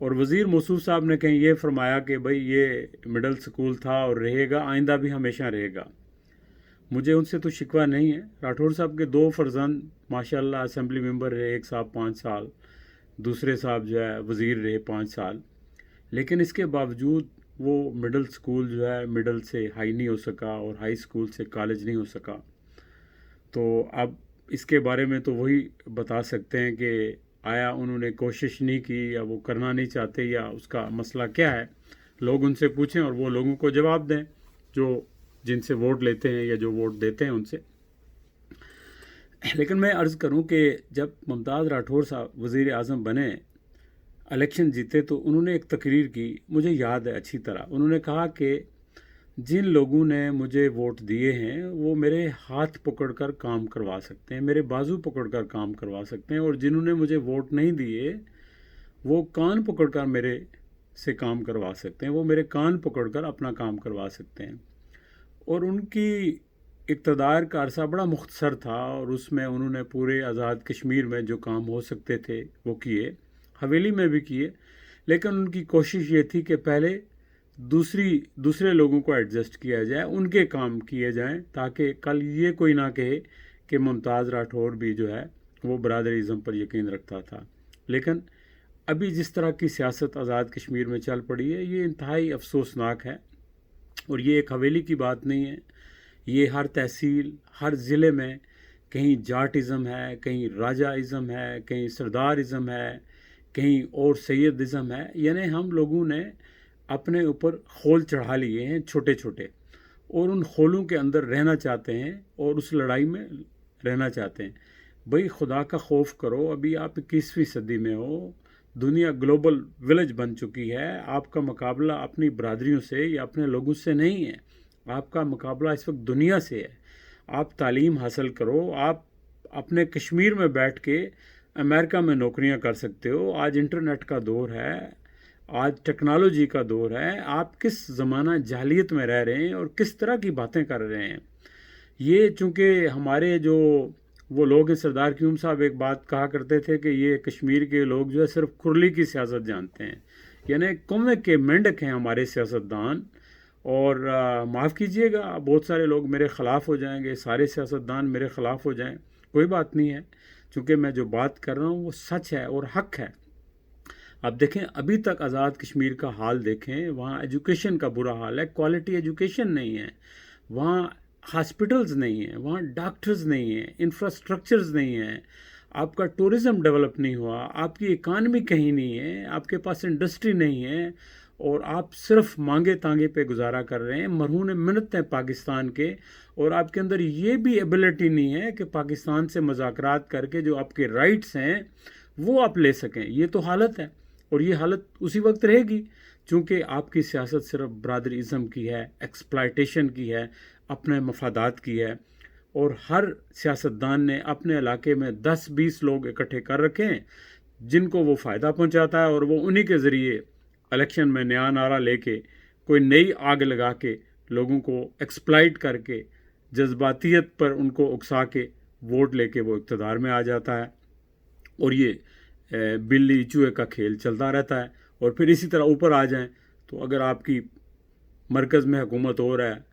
اور وزیر موصوف صاحب نے کہیں یہ فرمایا کہ بھئی یہ مڈل سکول تھا اور رہے گا، آئندہ بھی ہمیشہ رہے گا۔ مجھے ان سے تو شکوہ نہیں ہے۔ راٹھور صاحب کے 2 فرزند ماشاءاللہ اسمبلی ممبر رہے، ایک صاحب 5 سال، دوسرے صاحب جو ہے وزیر رہے 5 سال، لیکن اس کے باوجود وہ مڈل سکول جو ہے مڈل سے ہائی نہیں ہو سکا اور ہائی سکول سے کالج نہیں ہو سکا۔ تو اب اس کے بارے میں تو وہی بتا سکتے ہیں کہ آیا انہوں نے کوشش نہیں کی یا وہ کرنا نہیں چاہتے یا اس کا مسئلہ کیا ہے۔ لوگ ان سے پوچھیں اور وہ لوگوں کو جواب دیں جو جن سے ووٹ لیتے ہیں یا جو ووٹ دیتے ہیں ان سے۔ لیکن میں عرض کروں کہ جب ممتاز راٹھور صاحب وزیر اعظم بنے، الیکشن جیتے، تو انہوں نے ایک تقریر کی، مجھے یاد ہے اچھی طرح۔ انہوں نے کہا کہ جن لوگوں نے مجھے ووٹ دیے ہیں وہ میرے ہاتھ پکڑ کر کام کروا سکتے ہیں، میرے بازو پکڑ کر کام کروا سکتے ہیں، اور جنہوں نے مجھے ووٹ نہیں دیے وہ کان پکڑ کر میرے سے کام کروا سکتے ہیں، وہ میرے کان پکڑ کر اپنا کام کروا سکتے ہیں۔ اور ان کی اقتدار کا عرصہ بڑا مختصر تھا اور اس میں انہوں نے پورے آزاد کشمیر میں جو کام ہو سکتے تھے وہ کیے، حویلی میں بھی کیے، لیکن ان کی کوشش یہ تھی کہ پہلے دوسرے لوگوں کو ایڈجسٹ کیا جائے، ان کے کام کیے جائیں، تاکہ کل یہ کوئی نہ کہے کہ ممتاز راٹھور بھی جو ہے وہ برادری ازم پر یقین رکھتا تھا۔ لیکن ابھی جس طرح کی سیاست آزاد کشمیر میں چل پڑی ہے یہ انتہائی افسوسناک ہے، اور یہ ایک حویلی کی بات نہیں ہے، یہ ہر تحصیل ہر ضلع میں کہیں جاٹ ازم ہے، کہیں راجہ ازم ہے، کہیں سردار ازم ہے، کہیں اور سید ازم ہے۔ یعنی ہم لوگوں نے اپنے اوپر خول چڑھا لیے ہیں چھوٹے چھوٹے، اور ان خولوں کے اندر رہنا چاہتے ہیں اور اس لڑائی میں رہنا چاہتے ہیں۔ بھئی خدا کا خوف کرو، ابھی آپ 21ویں صدی میں ہو، دنیا گلوبل ولیج بن چکی ہے، آپ کا مقابلہ اپنی برادریوں سے یا اپنے لوگوں سے نہیں ہے، آپ کا مقابلہ اس وقت دنیا سے ہے۔ آپ تعلیم حاصل کرو، آپ اپنے کشمیر میں بیٹھ کے امریکہ میں نوکریاں کر سکتے ہو۔ آج انٹرنیٹ کا دور ہے، آج ٹیکنالوجی کا دور ہے، آپ کس زمانہ جاہلیت میں رہ رہے ہیں اور کس طرح کی باتیں کر رہے ہیں۔ یہ چونکہ ہمارے جو وہ لوگ ہیں، سردار کیوم صاحب ایک بات کہا کرتے تھے کہ یہ کشمیر کے لوگ جو ہے صرف کرلی کی سیاست جانتے ہیں، یعنی کوے کے مینڈک ہیں ہمارے سیاستدان۔ اور معاف کیجئے گا، بہت سارے لوگ میرے خلاف ہو جائیں گے، سارے سیاستدان میرے خلاف ہو جائیں، کوئی بات نہیں ہے، چونکہ میں جو بات کر رہا ہوں وہ سچ ہے اور حق ہے۔ اب دیکھیں ابھی تک آزاد کشمیر کا حال دیکھیں، وہاں ایجوکیشن کا برا حال ہے، کوالٹی ایجوکیشن نہیں ہے، وہاں ہاسپٹلز نہیں ہیں، وہاں ڈاکٹرز نہیں ہیں، انفراسٹرکچرز نہیں ہیں، آپ کا ٹورزم ڈیولپ نہیں ہوا، آپ کی اکانومی کہیں نہیں ہے، آپ کے پاس انڈسٹری نہیں ہے، اور آپ صرف مانگے تانگے پہ گزارا کر رہے ہیں، مرہون منت ہیں پاکستان کے، اور آپ کے اندر یہ بھی ایبلٹی نہیں ہے کہ پاکستان سے مذاکرات کر کے جو آپ کے رائٹس ہیں وہ آپ لے سکیں۔ یہ تو حالت ہے، اور یہ حالت اسی وقت رہے گی چونکہ آپ کی سیاست صرف برادری ازم کی ہے، ایکسپلائٹیشن کی ہے، اپنے مفادات کی ہے، اور ہر سیاستدان نے اپنے علاقے میں 10-20 لوگ اکٹھے کر رکھے ہیں جن کو وہ فائدہ پہنچاتا ہے، اور وہ انہی کے ذریعے الیکشن میں نیا نعرہ لے کے کوئی نئی آگ لگا کے لوگوں کو ایکسپلائٹ کر کے جذباتیت پر ان کو اکسا کے ووٹ لے کے وہ اقتدار میں آ جاتا ہے، اور یہ بلی چوہے کا کھیل چلتا رہتا ہے۔ اور پھر اسی طرح اوپر آ جائیں تو اگر آپ کی مرکز میں حکومت ہو رہا ہے،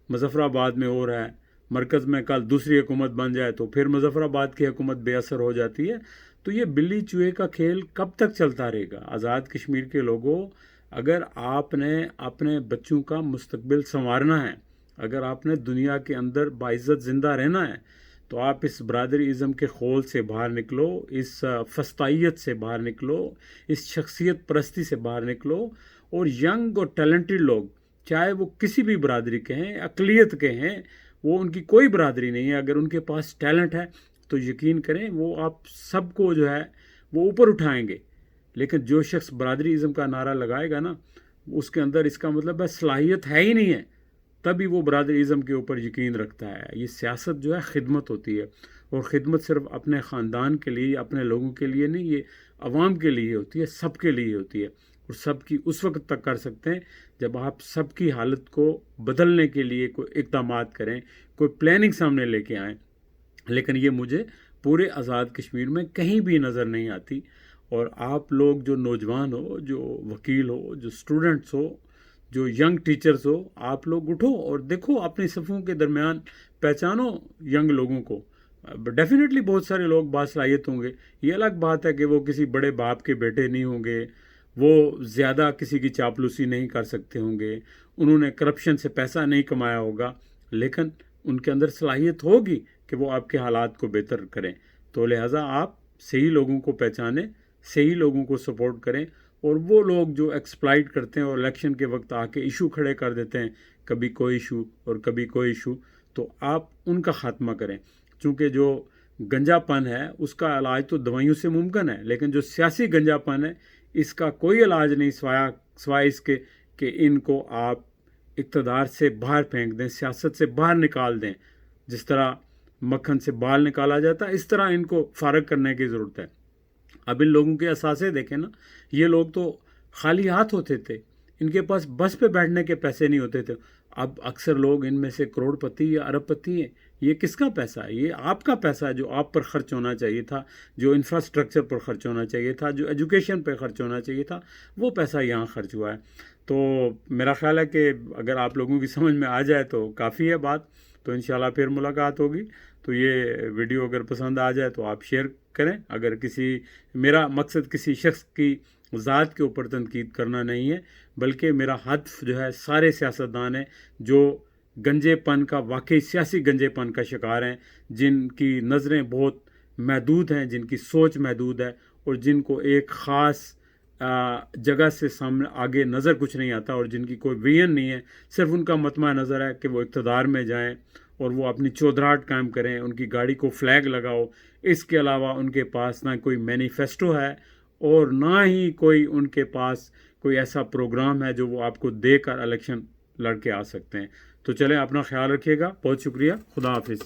مظفر آباد میں ہو رہا ہے، مرکز میں کل دوسری حکومت بن جائے تو پھر مظفر آباد کی حکومت بے اثر ہو جاتی ہے، تو یہ بلی چوہے کا کھیل کب تک چلتا رہے گا؟ آزاد کشمیر کے لوگوں، اگر آپ نے اپنے بچوں کا مستقبل سنوارنا ہے، اگر آپ نے دنیا کے اندر باعزت زندہ رہنا ہے، تو آپ اس برادری ازم کے خول سے باہر نکلو، اس فسطائیت سے باہر نکلو، اس شخصیت پرستی سے باہر نکلو، اور ینگ اور ٹیلنٹڈ لوگ، چاہے وہ کسی بھی برادری کے ہیں، اقلیت کے ہیں، وہ ان کی کوئی برادری نہیں ہے، اگر ان کے پاس ٹیلنٹ ہے تو یقین کریں وہ آپ سب کو جو ہے وہ اوپر اٹھائیں گے۔ لیکن جو شخص برادری ازم کا نعرہ لگائے گا نا، اس کے اندر اس کا مطلب ہے صلاحیت ہے ہی نہیں ہے، تبھی وہ برادری ازم کے اوپر یقین رکھتا ہے۔ یہ سیاست جو ہے خدمت ہوتی ہے، اور خدمت صرف اپنے خاندان کے لیے، اپنے لوگوں کے لیے نہیں، یہ عوام کے لیے ہوتی ہے، سب کے لیے ہوتی ہے، اور سب کی اس وقت تک کر سکتے ہیں جب آپ سب کی حالت کو بدلنے کے لیے کوئی اقدامات کریں، کوئی پلاننگ سامنے لے کے آئیں۔ لیکن یہ مجھے پورے آزاد کشمیر میں کہیں بھی نظر نہیں آتی، اور آپ لوگ جو نوجوان ہو, جو وکیل ہو, جو اسٹوڈنٹس ہو, جو ینگ ٹیچرز ہو, آپ لوگ اٹھو اور دیکھو اپنی صفوں کے درمیان پہچانو ینگ لوگوں کو. ڈیفینیٹلی بہت سارے لوگ باصلاحیت ہوں گے, یہ الگ بات ہے کہ وہ کسی بڑے باپ کے بیٹے نہیں ہوں گے, وہ زیادہ کسی کی چاپلوسی نہیں کر سکتے ہوں گے, انہوں نے کرپشن سے پیسہ نہیں کمایا ہوگا, لیکن ان کے اندر صلاحیت ہوگی کہ وہ آپ کے حالات کو بہتر کریں. تو لہٰذا آپ صحیح لوگوں کو پہچانیں, صحیح لوگوں کو سپورٹ کریں, اور وہ لوگ جو ایکسپلائٹ کرتے ہیں اور الیکشن کے وقت آ کے ایشو کھڑے کر دیتے ہیں, کبھی کوئی ایشو اور کبھی کوئی ایشو, تو آپ ان کا خاتمہ کریں. چونکہ جو گنجا پن ہے اس کا علاج تو دوائیوں سے ممکن ہے, لیکن جو سیاسی گنجا پن ہے اس کا کوئی علاج نہیں سوائے اس کے کہ ان کو آپ اقتدار سے باہر پھینک دیں, سیاست سے باہر نکال دیں. جس طرح مکھن سے بال نکالا جاتا ہے, اس طرح ان کو فارغ کرنے کی ضرورت ہے. اب ان لوگوں کے اثاثے دیکھیں نا, یہ لوگ تو خالی ہاتھ ہوتے تھے, ان کے پاس بس پہ بیٹھنے کے پیسے نہیں ہوتے تھے. اب اکثر لوگ ان میں سے کروڑ پتی یا ارب پتی ہیں. یہ کس کا پیسہ ہے؟ یہ آپ کا پیسہ ہے جو آپ پر خرچ ہونا چاہیے تھا, جو انفراسٹرکچر پر خرچ ہونا چاہیے تھا, جو ایجوکیشن پہ خرچ ہونا چاہیے تھا, وہ پیسہ یہاں خرچ ہوا ہے. تو میرا خیال ہے کہ اگر آپ لوگوں کی سمجھ میں آ جائے تو کافی ہے بات. تو انشاءاللہ پھر ملاقات ہوگی. تو یہ ویڈیو اگر پسند آ جائے تو آپ شیئر کریں. اگر میرا مقصد کسی شخص کی ذات کے اوپر تنقید کرنا نہیں ہے, بلکہ میرا ہدف جو ہے سارے سیاستدان ہیں جو گنجے پن کا, واقعی سیاسی گنجے پن کا شکار ہیں, جن کی نظریں بہت محدود ہیں, جن کی سوچ محدود ہے, اور جن کو ایک خاص جگہ سے سامنے آگے نظر کچھ نہیں آتا, اور جن کی کوئی ویژن نہیں ہے. صرف ان کا مطمع نظر ہے کہ وہ اقتدار میں جائیں اور وہ اپنی چودراہٹ قائم کریں, ان کی گاڑی کو فلیگ لگاؤ. اس کے علاوہ ان کے پاس نہ کوئی مینیفیسٹو ہے اور نہ ہی کوئی ان کے پاس کوئی ایسا پروگرام ہے جو وہ آپ کو دے کر الیکشن لڑ کے آ سکتے ہیں. تو چلیں, اپنا خیال رکھیے گا. بہت شکریہ. خدا حافظ.